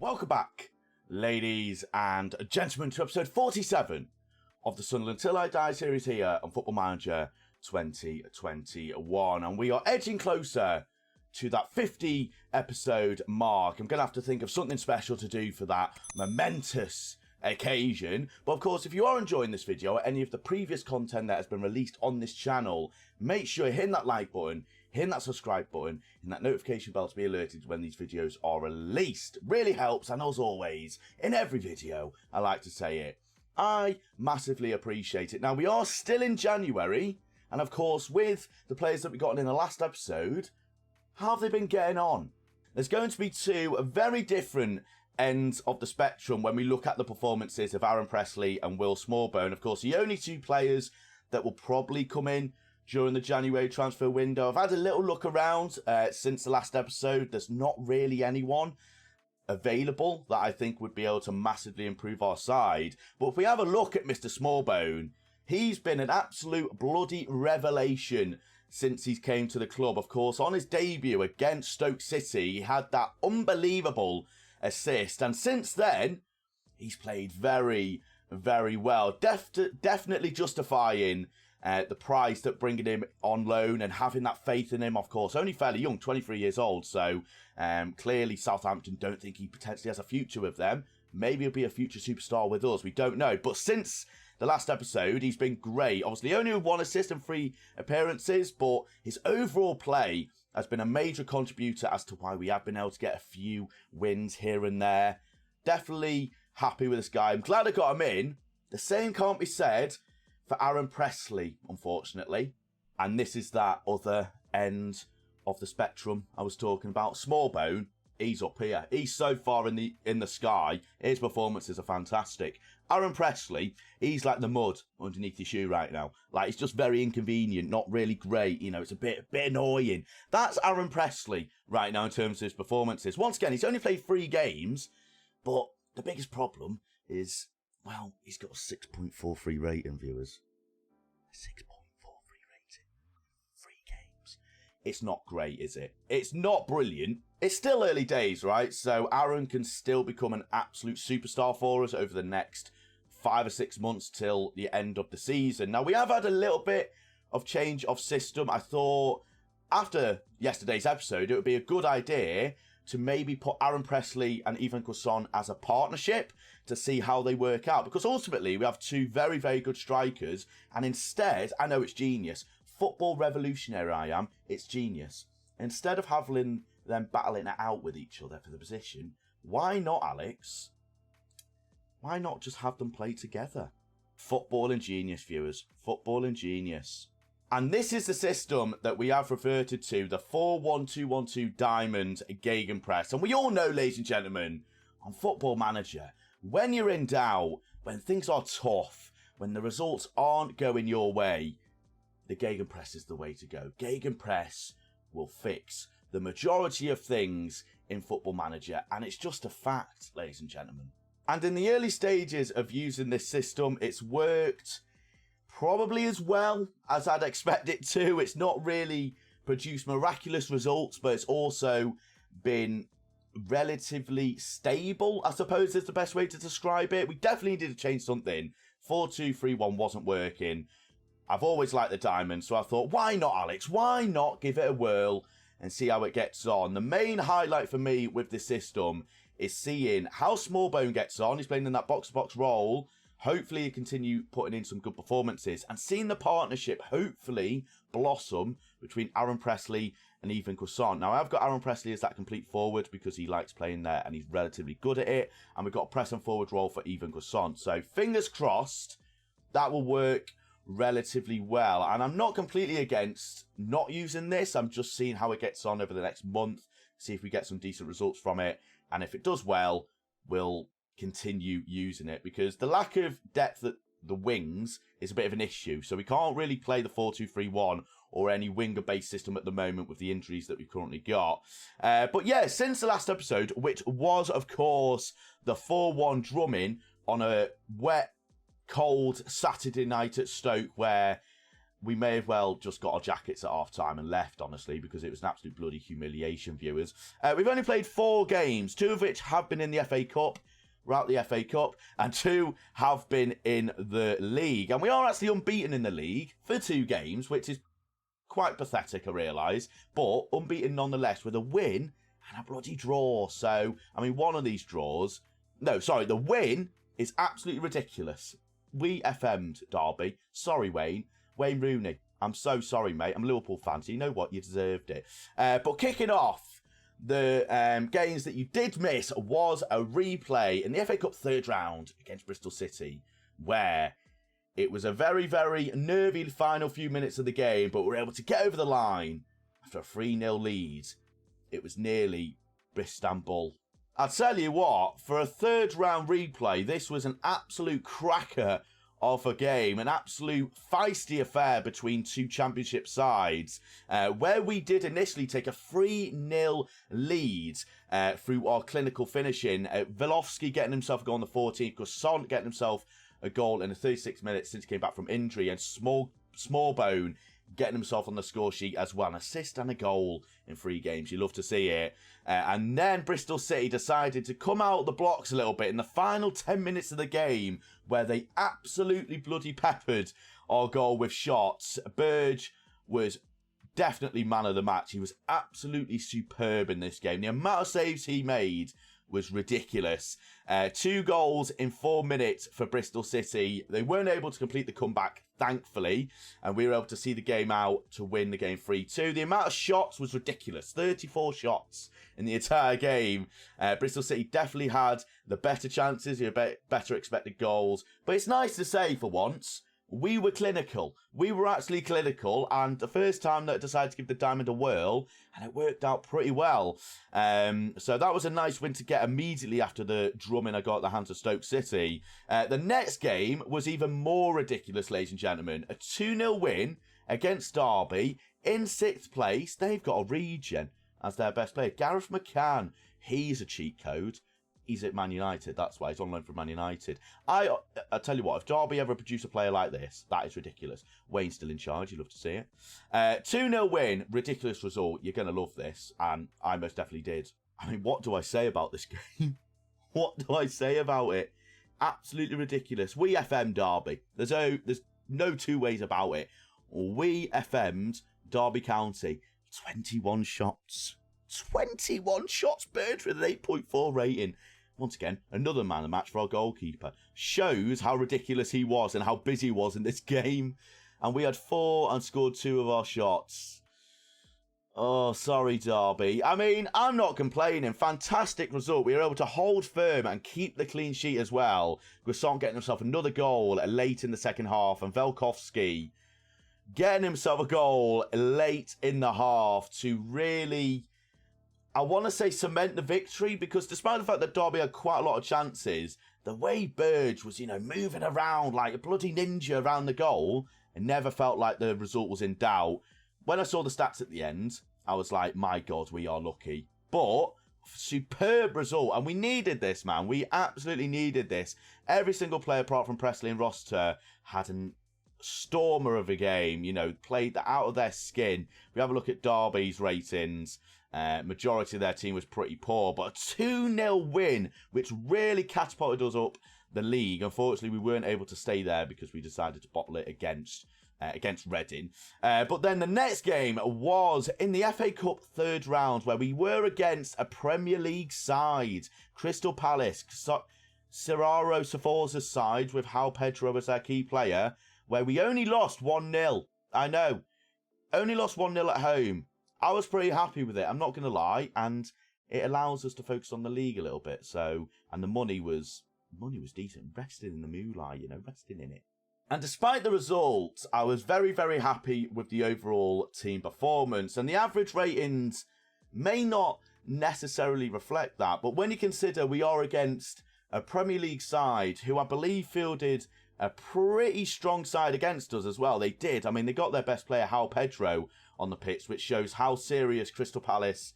Welcome back, ladies and gentlemen, to episode 47 of the Sunderland Till I Die series here on Football Manager 2021. And we are edging closer to that 50 episode mark. I'm going to have to think of something special to do for that momentous occasion. But of course, if you are enjoying this video or any of the previous content that has been released on this channel, make sure you're hitting that like button, hitting that subscribe button, and that notification bell to be alerted when these videos are released. Really helps, and as always, in every video, I like to say it, I massively appreciate it. Now, we are still in January, and of course, with the players that we got in the last episode, how have they been getting on? There's going to be two very different ends of the spectrum when we look at the performances of Aaron Pressley and Will Smallbone. Of course, the only two players that will probably come in during the January transfer window. I've had a little look around since the last episode. There's not really anyone available that I think would be able to massively improve our side. But if we have a look at Mr. Smallbone, he's been an absolute bloody revelation since he's came to the club. Of course, on his debut against Stoke City, he had that unbelievable assist. And since then, he's played very, very well. Definitely justifying the price that bringing him on loan and having that faith in him. Of course, only fairly young, 23 years old. So clearly Southampton don't think he potentially has a future with them. Maybe he'll be a future superstar with us. We don't know. But since the last episode, he's been great. Obviously, only with 1 assist and 3 appearances, but his overall play has been a major contributor as to why we have been able to get a few wins here and there. Definitely happy with this guy. I'm glad I got him in. The same can't be said for Aaron Pressley, unfortunately. And this is that other end of the spectrum I was talking about. Smallbone, he's up here. He's so far in the sky. His performances are fantastic. Aaron Pressley, he's like the mud underneath your shoe right now. Like, it's just very inconvenient, not really great. You know, it's a bit annoying. That's Aaron Pressley right now in terms of his performances. Once again, he's only played 3 games, but the biggest problem is, well, he's got a 6.43 rating, viewers. 6.43 rating. 3 games. It's not great, is it? It's not brilliant. It's still early days, right? So Aaron can still become an absolute superstar for us over the next 5 or 6 months till the end of the season. Now, we have had a little bit of change of system. I thought after yesterday's episode, it would be a good idea to maybe put Aaron Pressley and Ivan Cuisson as a partnership to see how they work out. Because ultimately, we have 2 very, very good strikers. And instead, I know it's genius. Football revolutionary I am. It's genius. Instead of having them battling it out with each other for the position, why not, Alex? Why not just have them play together? Football and genius, viewers. Football and genius. And this is the system that we have reverted to, the 4-1-2-1-2 diamond gegenpress. And we all know, ladies and gentlemen, on Football Manager, when you're in doubt, when things are tough, when the results aren't going your way, the gegenpress is the way to go. Gegenpress will fix the majority of things in Football Manager, and it's just a fact, ladies and gentlemen. And in the early stages of using this system, it's worked probably as well as I'd expect it to. It's not really produced miraculous results, but it's also been relatively stable, I suppose is the best way to describe it. We definitely needed to change something. 4-2-3-1 wasn't working. I've always liked the diamond, so I thought, why not, Alex? Why not give it a whirl and see how it gets on? The main highlight for me with this system is seeing how Smallbone gets on. He's playing in that box-to-box role. Hopefully, he continue putting in some good performances. And seeing the partnership hopefully blossom between Aaron Pressley and Ivan Cuisson. Now, I've got Aaron Pressley as that complete forward because he likes playing there and he's relatively good at it. And we've got a press and forward role for Ivan Cuisson. So, fingers crossed, that will work relatively well. And I'm not completely against not using this. I'm just seeing how it gets on over the next month. See if we get some decent results from it. And if it does well, we'll continue using it, because the lack of depth at the wings is a bit of an issue. So we can't really play the 4-2-3-1 or any winger-based system at the moment with the injuries that we've currently got. But yeah, since the last episode, which was, of course, the 4-1 drumming on a wet, cold Saturday night at Stoke, where we may have well just got our jackets at half-time and left, honestly, because it was an absolute bloody humiliation, viewers. We've only played 4 games, 2 of which have been in the FA Cup. We're out the FA Cup, and 2 have been in the league. And we are actually unbeaten in the league for 2 games, which is quite pathetic, I realise, but unbeaten nonetheless with a win and a bloody draw. So, I mean, one of these draws... No, sorry, the win is absolutely ridiculous. We FM'd Derby. Sorry, Wayne. Wayne Rooney. I'm so sorry, mate. I'm a Liverpool fan, so you know what? You deserved it. But kicking off the games that you did miss was a replay in the FA Cup third round against Bristol City, where it was a very, very nervy final few minutes of the game, but we were able to get over the line after a 3-0 lead. It was nearly Istanbul. I'll tell you what, for a third round replay, this was an absolute cracker of a game, an absolute feisty affair between 2 championship sides, where we did initially take a 3-0 lead through our clinical finishing. Vilofsky getting himself a goal on the 14th, Gusson getting himself a goal in the 36 minutes since he came back from injury, and Smallbone getting himself on the score sheet as well. An assist and a goal in 3 games. You love to see it. And then Bristol City decided to come out the blocks a little bit in the final 10 minutes of the game, where they absolutely bloody peppered our goal with shots. Burge was definitely man of the match. He was absolutely superb in this game. The amount of saves he made was ridiculous. 2 goals in 4 minutes for Bristol City. They weren't able to complete the comeback, thankfully, and we were able to see the game out to win the game 3-2. The amount of shots was ridiculous. 34 shots in the entire game. Bristol City definitely had the better chances, better expected goals. But it's nice to say, for once, we were clinical. We were actually clinical, and the first time that I decided to give the diamond a whirl, and it worked out pretty well. So that was a nice win to get immediately after the drumming I got at the hands of Stoke City. The next game was even more ridiculous, ladies and gentlemen. A 2-0 win against Derby in 6th place. They've got a region as their best player. Gareth McCann, he's a cheat code. He's at Man United, that's why he's on loan from Man United. I tell you what, if Derby ever produce a player like this, that is ridiculous. Wayne's still in charge, you love to see it. 2-0 win, ridiculous result. You're going to love this, and I most definitely did. I mean, what do I say about this game? What do I say about it? Absolutely ridiculous. We FM'd Derby. There's no 2 ways about it. We FM'd Derby County. 21 shots. 21 shots, Bird with an 8.4 rating. Once again, another man of the match for our goalkeeper. Shows how ridiculous he was and how busy he was in this game. And we had 4 and scored 2 of our shots. Oh, sorry, Derby. I mean, I'm not complaining. Fantastic result. We were able to hold firm and keep the clean sheet as well. Gusson getting himself another goal late in the second half. And Velkovsky getting himself a goal late in the half to really... I want to say cement the victory, because despite the fact that Derby had quite a lot of chances, the way Burge was, moving around like a bloody ninja around the goal, and never felt like the result was in doubt. When I saw the stats at the end, I was like, my God, we are lucky. But superb result, and we needed this, man. We absolutely needed this. Every single player apart from Presley and Roster had a stormer of a game, played out of their skin. We have a look at Derby's ratings. Majority of their team was pretty poor, but a 2-0 win, which really catapulted us up the league. Unfortunately, we weren't able to stay there because we decided to bottle it against Reading. But then the next game was in the FA Cup third round, where we were against a Premier League side, Crystal Palace, Ciraro Saforza's side, with Hal Pedro as their key player, where we only lost 1-0. I know, only lost 1-0 at home. I was pretty happy with it, I'm not going to lie, and it allows us to focus on the league a little bit. So, and the money was decent, resting in the moolah, resting in it. And despite the result, I was very, very happy with the overall team performance, and the average ratings may not necessarily reflect that, but when you consider we are against a Premier League side who I believe fielded a pretty strong side against us as well. They did. I mean, they got their best player, Hal Pedro, on the pitch, which shows how serious Crystal Palace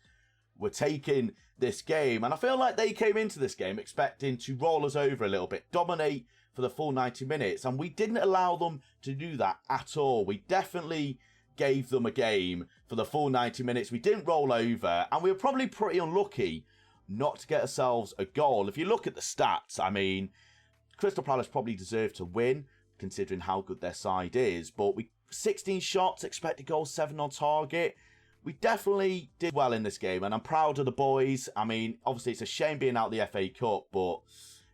were taking this game. And I feel like they came into this game expecting to roll us over a little bit, dominate for the full 90 minutes. And we didn't allow them to do that at all. We definitely gave them a game for the full 90 minutes. We didn't roll over, and we were probably pretty unlucky not to get ourselves a goal. If you look at the stats, I mean, Crystal Palace probably deserved to win, considering how good their side is. But 16 shots, expected goals, 7 on target. We definitely did well in this game, and I'm proud of the boys. I mean, obviously, it's a shame being out the FA Cup, but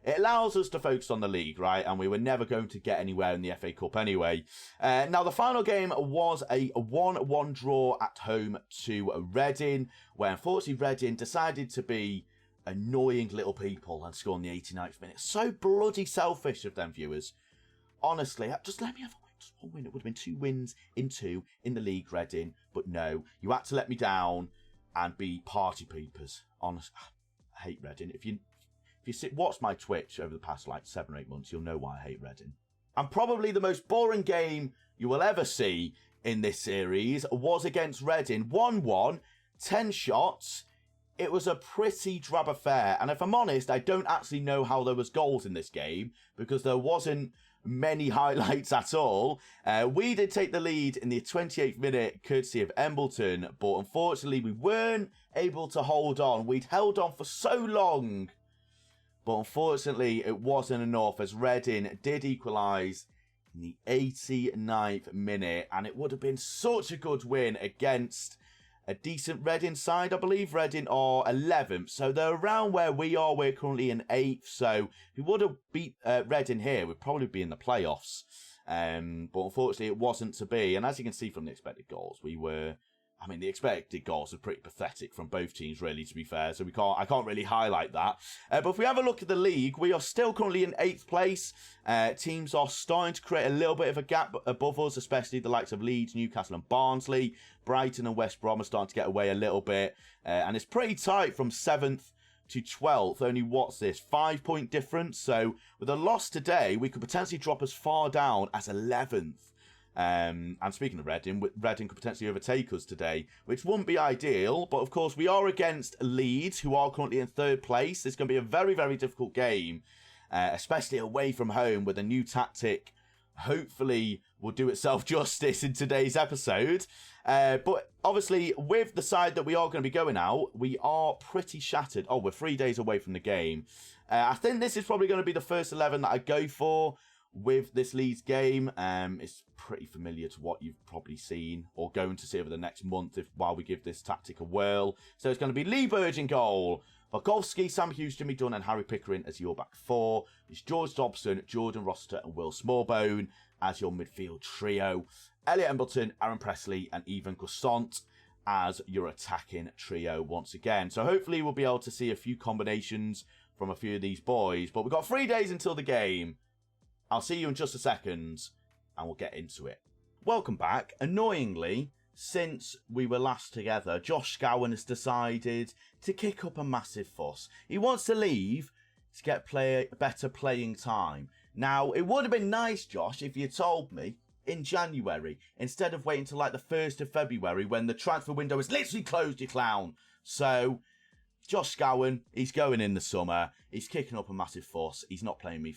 it allows us to focus on the league, right? And we were never going to get anywhere in the FA Cup anyway. Now, the final game was a 1-1 draw at home to Reading, where unfortunately Reading decided to be annoying little people and score in the 89th minute. So bloody selfish of them, viewers. Honestly, just let me have one win. It would have been 2 wins in 2 in the league, Reading. But no, you had to let me down and be party peepers. Honestly, I hate Reading. If you watch my Twitch over the past 7 or 8 months, you'll know why I hate Reading. And probably the most boring game you will ever see in this series was against Reading. 1-1, 10 shots. It was a pretty drab affair. And if I'm honest, I don't actually know how there was goals in this game, because there wasn't many highlights at all. We did take the lead in the 28th minute, courtesy of Embleton, but unfortunately we weren't able to hold on. We'd held on for so long, but unfortunately it wasn't enough, as Reading did equalise in the 89th minute, and it would have been such a good win against a decent Reading side. I believe Reading are 11th, so they're around where we are. We're currently in 8th, so if we would have beat Reading here, we'd probably be in the playoffs. But unfortunately, it wasn't to be. And as you can see from the expected goals, the expected goals are pretty pathetic from both teams, really, to be fair. So I can't really highlight that. But if we have a look at the league, we are still currently in 8th place. Teams are starting to create a little bit of a gap above us, especially the likes of Leeds, Newcastle and Barnsley. Brighton and West Brom are starting to get away a little bit. And it's pretty tight from 7th to 12th. Only, 5-point difference. So with a loss today, we could potentially drop as far down as 11th. And speaking of Reading could potentially overtake us today, which wouldn't be ideal. But of course, we are against Leeds, who are currently in 3rd place. It's going to be a very, very difficult game, especially away from home, with a new tactic. Hopefully will do itself justice in today's episode. But obviously, with the side that we are going to be going out, we are pretty shattered. Oh, we're 3 days away from the game. I think this is probably going to be the first 11 that I go for with this Leeds game. It's pretty familiar to what you've probably seen or going to see over the next month while we give this tactic a whirl. So it's going to be Lee Burge in goal, Volkovski, Sam Hughes, Jimmy Dunn and Harry Pickering as your back 4. It's George Dobson, Jordan Rossiter and Will Smallbone as your midfield trio. Elliot Embleton, Aaron Presley and Evan Coussant as your attacking trio once again. So hopefully we'll be able to see a few combinations from a few of these boys. But we've got 3 days until the game. I'll see you in just a second, and we'll get into it. Welcome back. Annoyingly, since we were last together, Josh Scowen has decided to kick up a massive fuss. He wants to leave to get better playing time. Now, it would have been nice, Josh, if you told me in January, instead of waiting till the 1st of February when the transfer window is literally closed, you clown. So, Josh Scowen, he's going in the summer. He's kicking up a massive fuss. He's not playing me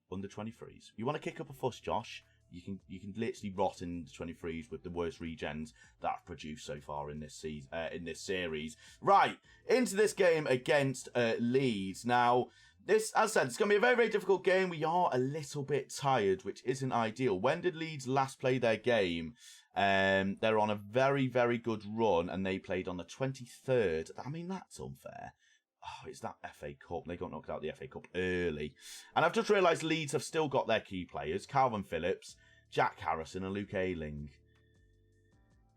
under 23s. You want to kick up a fuss, Josh? You can literally rot in the 23s with the worst regens that I've produced so far in this season, in this series. Right, into this game against Leeds. Now, this, as I said, it's going to be a very, very difficult game. We are a little bit tired, which isn't ideal. When did Leeds last play their game? They're on a very, very good run, and they played on the 23rd. I mean, that's unfair. Oh, it's that FA Cup. They got knocked out of the FA Cup early. And I've just realised Leeds have still got their key players. Calvin Phillips, Jack Harrison and Luke Ayling.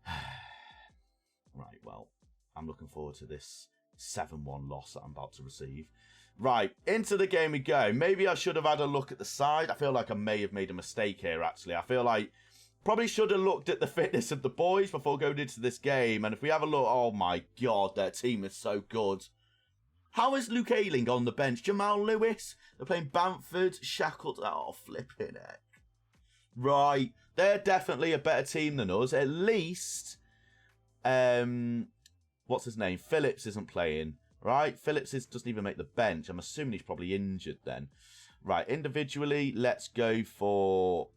Right, well, I'm looking forward to this 7-1 loss that I'm about to receive. Right, into the game we go. Maybe I should have had a look at the side. I feel like I may have made a mistake here, actually. I feel like probably should have looked at the fitness of the boys before going into this game. And if we have a look, oh my God, their team is so good. How is Luke Ayling on the bench? Jamal Lewis? They're playing Bamford, Shackleton. Oh, flipping heck. Right. They're definitely a better team than us. At least, what's his name? Phillips isn't playing, right? Phillips doesn't even make the bench. I'm assuming he's probably injured then. Right, individually, let's go for...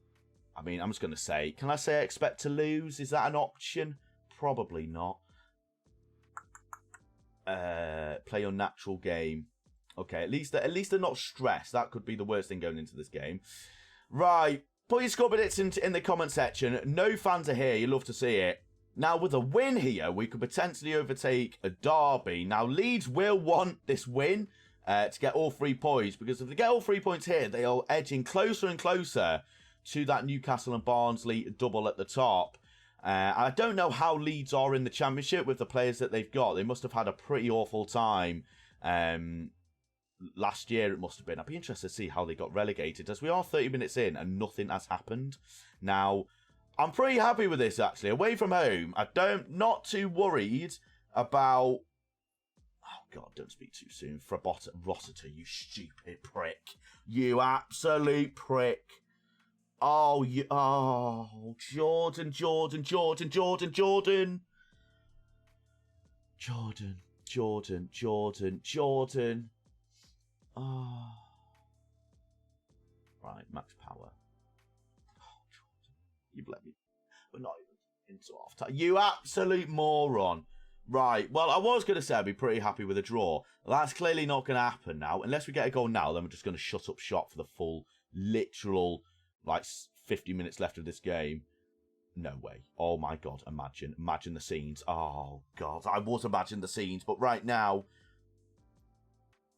I mean, I'm just going to say... Can I say I expect to lose? Is that an option? Probably not. Play your natural game. Okay, at least they're not stressed. That could be the worst thing going into this game. Right, put your score predictions in the comment section. No fans are here. You love to see it. Now, with a win here, we could potentially overtake a Derby. Now, Leeds will want this win to get all 3 points, because if they get all 3 points here, they are edging closer and closer to that Newcastle and Barnsley double at the top. I don't know how Leeds are in the Championship with the players that they've got. They must have had a pretty awful time. Last year, it must have been. I'd be interested to see how they got relegated, as we are 30 minutes in and nothing has happened. Now, I'm pretty happy with this, actually. Away from home, not too worried about... Oh, God, don't speak too soon. Rossiter, you stupid prick. You absolute prick. Oh, Jordan. Oh. Right, max power. You've let me... We're not even into half time. You absolute moron. Right, well, I was going to say I'd be pretty happy with a draw. That's clearly not going to happen now. Unless we get a goal now, then we're just going to shut up shop for the full, literal, 50 minutes left of this game. No way. Oh, my God. Imagine the scenes. Oh, God. I was imagining the scenes, but right now,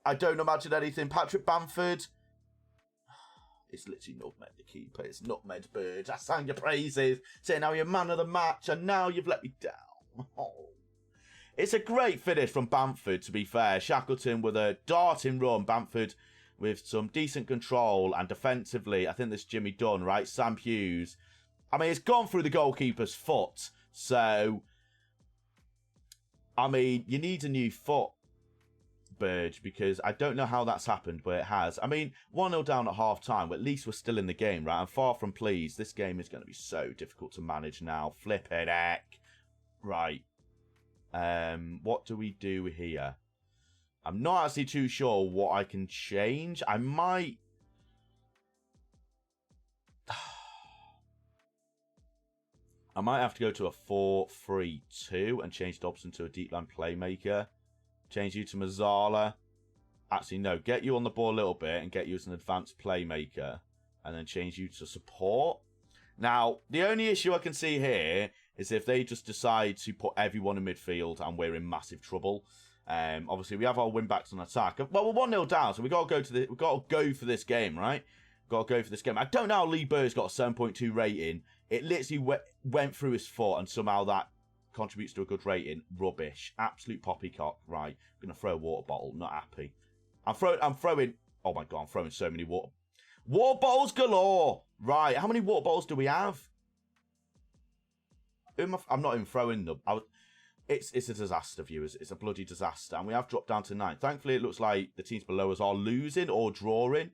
I don't imagine anything. Patrick Bamford... It's literally nutmeg the keeper. It's nutmeg Bird. I sang your praises, saying how you're man of the match, and now you've let me down. Oh. It's a great finish from Bamford, to be fair. Shackleton with a darting run. Bamford with some decent control, and defensively, I think this Jimmy Dunn, right? Sam Hughes. I mean, it's gone through the goalkeeper's foot, so... I mean, you need a new foot, Burge, because I don't know how that's happened, but it has. I mean, 1-0 down at half-time, but at least we're still in the game, right? I'm far from pleased. This game is going to be so difficult to manage now. Flippin' heck. Right. What do we do here? I'm not actually too sure what I can change. I might... I might have to go to a 4-3-2 and change Dobson to a deep line playmaker. Change you to Mazzala. Actually, no. Get you on the ball a little bit and get you as an advanced playmaker. And then change you to support. Now, the only issue I can see here is if they just decide to put everyone in midfield and we're in massive trouble. Obviously, we have our win-backs on attack. Well, we're 1-0 down, so we've got to go for this game, right? Got to go for this game. I don't know how Lee Bird's got a 7.2 rating. It literally went through his foot, and somehow that contributes to a good rating. Rubbish. Absolute poppycock. Right. I'm going to throw a water bottle. Not happy. I'm throwing... Oh, my God. I'm throwing so many water bottles galore. Right. How many water bottles do we have? I'm not even throwing them. It's a disaster, viewers. It's a bloody disaster. And we have dropped down to 9th. Thankfully, it looks like the teams below us are losing or drawing.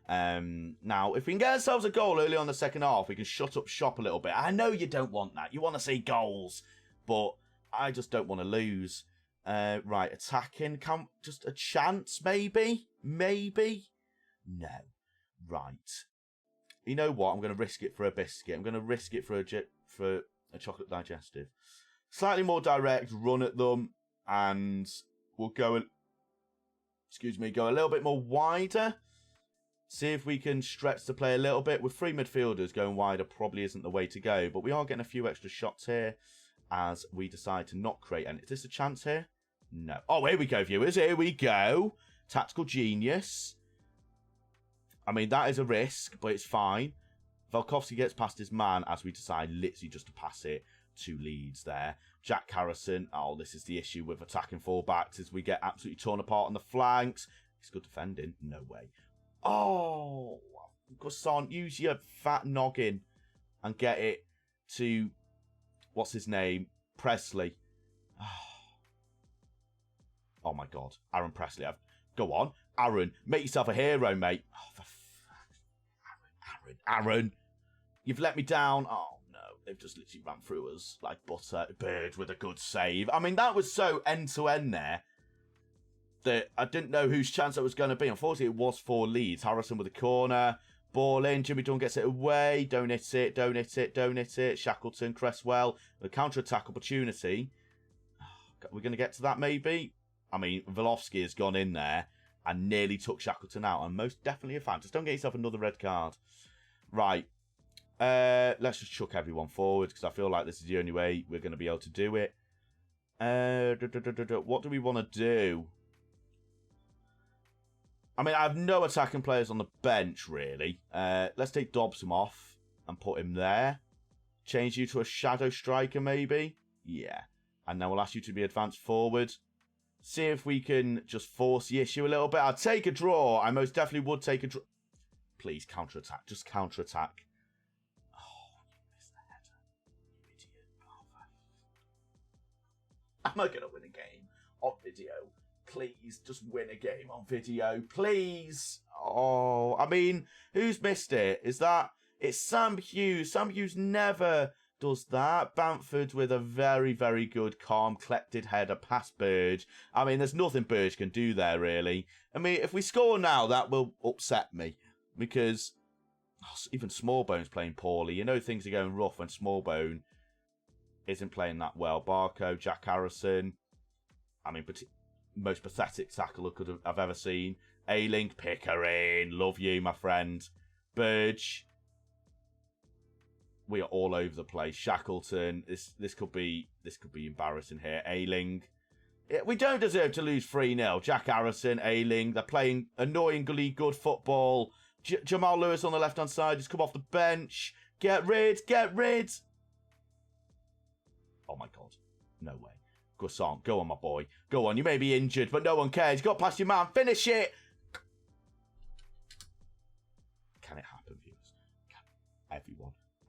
Now, if we can get ourselves a goal early on the second half, we can shut up shop a little bit. I know you don't want that. You want to see goals. But I just don't want to lose. Right, attacking. Just a chance, maybe? Maybe? No. Right. You know what? I'm going to risk it for a biscuit. I'm going to risk it for a chocolate digestive. Slightly more direct, run at them, and we'll go a little bit more wider. See if we can stretch the play a little bit. With 3 midfielders, going wider probably isn't the way to go, but we are getting a few extra shots here as we decide to not create any. Is this a chance here? No. Oh, here we go, viewers. Here we go. Tactical genius. I mean, that is a risk, but it's fine. Velkovsky gets past his man as we decide literally just to pass it to Leeds there. Jack Harrison. Oh, this is the issue with attacking fullbacks, is we get absolutely torn apart on the flanks. He's good defending. No way. Oh, Gusson, use your fat noggin and get it to, what's his name? Presley. Oh my God. Aaron Presley. Go on. Aaron, make yourself a hero, mate. Oh, Aaron. You've let me down. Oh, no. They've just literally ran through us like butter. Bird with a good save. I mean, that was so end-to-end there. that I didn't know whose chance that was going to be. Unfortunately, it was for Leeds. Harrison with a corner. Ball in. Jimmy Dunn gets it away. Don't hit it. Don't hit it. Don't hit it. Shackleton, Cresswell. The counter-attack opportunity. We're going to get to that maybe. I mean, Velovsky has gone in there and nearly took Shackleton out. I'm most definitely a fan. Just don't get yourself another red card. Right. Let's just chuck everyone forward because I feel like this is the only way we're going to be able to do it. What do we want to do? I mean, I have no attacking players on the bench, really. Let's take Dobson off and put him there. Change you to a shadow striker, maybe? Yeah. And then we'll ask you to be advanced forward. See if we can just force the issue a little bit. I'll take a draw. I most definitely would take a draw. Please, counter-attack. Just counter-attack. Oh, you missed the header. Idiot. Am I going to win a game on video? Please, just win a game on video. Please. Oh, I mean, who's missed it? Is that... It's Sam Hughes. Sam Hughes never does that. Bamford with a very, very good, calm, collected header past Burge. I mean, there's nothing Burge can do there, really. I mean, if we score now, that will upset me. Because even Smallbone's playing poorly. You know things are going rough when Smallbone isn't playing that well. Barco, Jack Harrison. I mean, most pathetic tackle I've ever seen. A-Link, Pickering. Love you, my friend. Burge. We are all over the place. Shackleton. This could be embarrassing here. A-Ling. We don't deserve to lose 3-0. Jack Harrison, A-Ling. They're playing annoyingly good football. Jamal Lewis on the left-hand side has come off the bench. Get rid. Get rid. Oh, my God. No way. Guasson, go on, my boy. Go on. You may be injured, but no one cares. You got past your man. Finish it. Can it happen, viewers?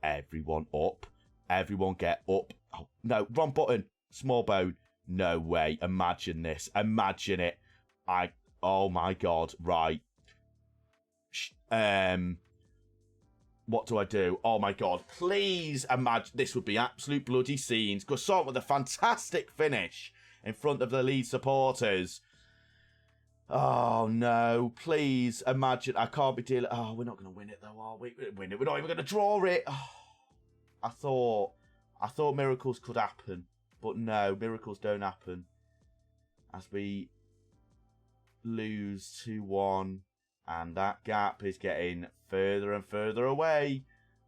Everyone up. Everyone get up. Oh, no, wrong button. Smallbone. No way. Imagine this. Imagine it. Oh my God. Right. What do I do? Oh my God. Please imagine. This would be absolute bloody scenes. Guasson with a fantastic finish in front of the Leeds supporters. Oh no, please imagine. I can't be dealing. Oh, we're not going to win it though, are we? We're not even going to draw it. Oh, I thought miracles could happen, but no, miracles don't happen. As we lose 2-1, and that gap is getting further and further away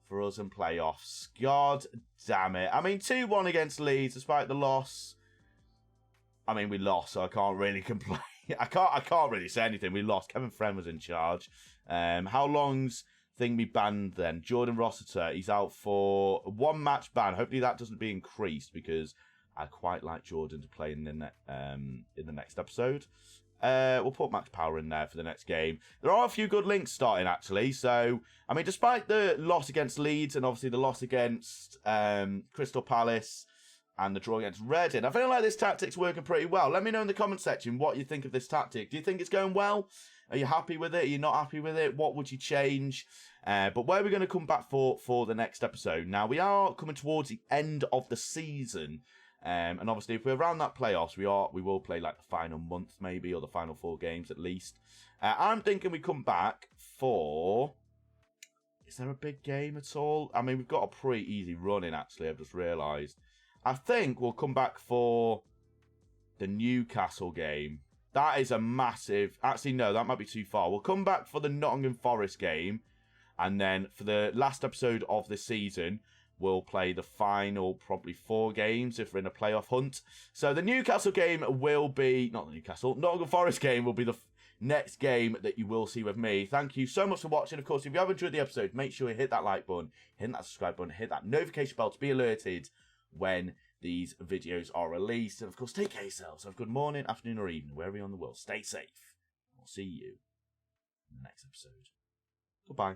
for us in playoffs. God damn it. I mean, 2-1 against Leeds, despite the loss. I mean, we lost, so I can't really complain. I can't really say anything. We lost. Kevin Friend was in charge. How long's thing be banned then? Jordan Rossiter, he's out for a 1-match ban. Hopefully that doesn't be increased because I quite like Jordan to play in the next episode. We'll put Max Power in there for the next game. There are a few good links starting actually. So I mean, despite the loss against Leeds and obviously the loss against Crystal Palace and the draw against Reading, I feel like this tactic's working pretty well. Let me know in the comment section what you think of this tactic. Do you think it's going well? Are you happy with it? Are you not happy with it? What would you change? But where are we going to come back for the next episode? Now, we are coming towards the end of the season. And obviously, if we're around that playoffs, we will play like the final month maybe, or the final 4 games at least. I'm thinking we come back for... Is there a big game at all? I mean, we've got a pretty easy run in, actually, I've just realised. I think we'll come back for the Newcastle game. That is a massive... Actually, no, that might be too far. We'll come back for the Nottingham Forest game. And then for the last episode of the season, we'll play the final probably 4 games if we're in a playoff hunt. So the Newcastle game will be... Not the Nottingham Forest game will be the next game that you will see with me. Thank you so much for watching. Of course, if you have enjoyed the episode, make sure you hit that like button, hit that subscribe button, hit that notification bell to be alerted when these videos are released. And of course, take care of yourselves. Have a good morning, afternoon, or evening, wherever you're in the world. Stay safe. I'll see you in the next episode. Goodbye.